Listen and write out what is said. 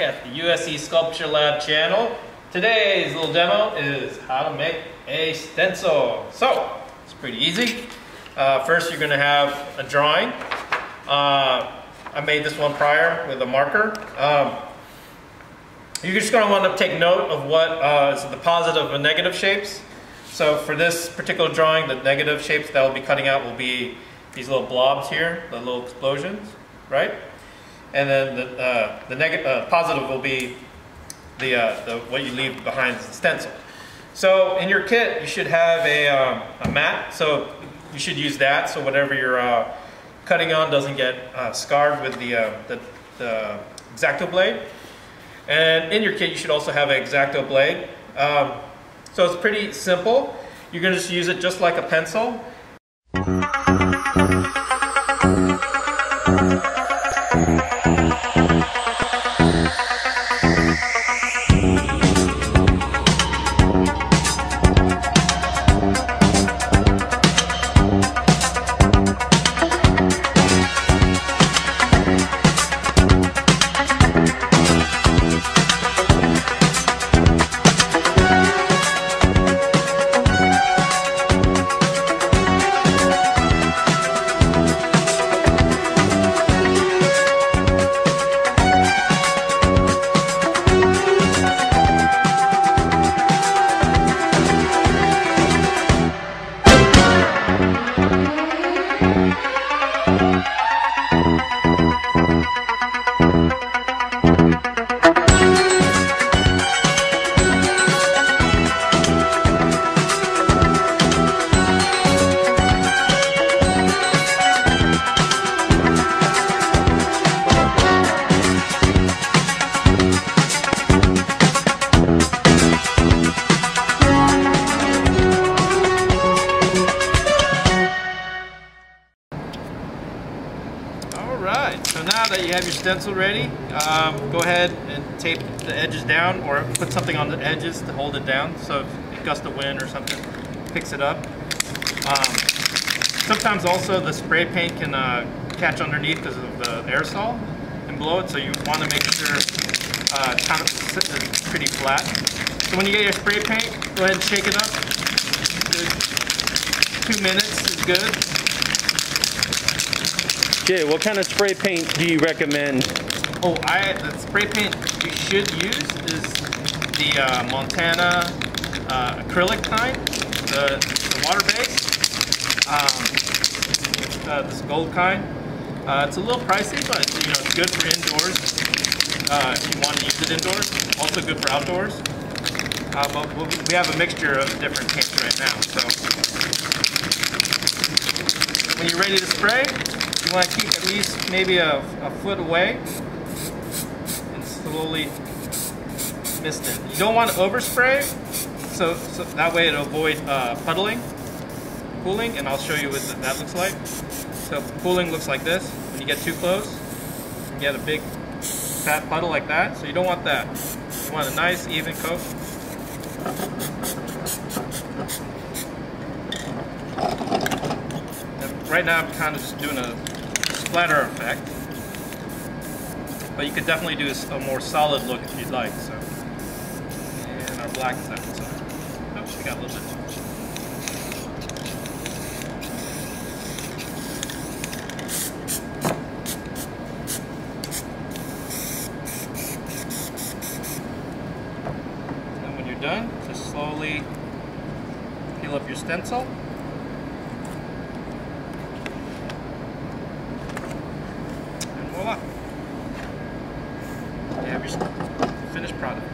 at the USC Sculpture Lab channel. Today's little demo is how to make a stencil. So, it's pretty easy. First you're going to have a drawing. I made this one prior with a marker. You're just going to want to take note of what is the positive and negative shapes. So for this particular drawing, the negative shapes that I'll be cutting out will be these little blobs here, the little explosions, right? And then the positive will be the what you leave behind as the stencil. So in your kit, you should have a mat. So you should use that. So whatever you're cutting on doesn't get scarred with the X-Acto blade. And in your kit, you should also have an X-Acto blade. So it's pretty simple. You're going to just use it just like a pencil. Alright, so now that you have your stencil ready, go ahead and tape the edges down or put something on the edges to hold it down so if a gust of wind or something picks it up. Sometimes also the spray paint can catch underneath because of the aerosol and blow it, so you want to make sure it's kind of pretty flat. So when you get your spray paint, go ahead and shake it up. 2 minutes is good. Jay, what kind of spray paint do you recommend? Oh, the spray paint you should use is the Montana acrylic kind, the water-based, this gold kind. It's a little pricey, but you know it's good for indoors if you want to use it indoors. Also good for outdoors. But we have a mixture of different paints right now. So when you're ready to spray, you want to keep at least maybe a foot away and slowly mist it. You don't want to overspray, so that way it'll avoid pooling, and I'll show you what that looks like. So pooling looks like this. When you get too close, you get a big fat puddle like that, so you don't want that. You want a nice even coat. And right now I'm kind of just doing a splatter effect, but you could definitely do a more solid look if you'd like. So, and our black is out. So, oops, we got a little bit too much. And when you're done, just slowly peel up your stencil. Voila! You have your finished product.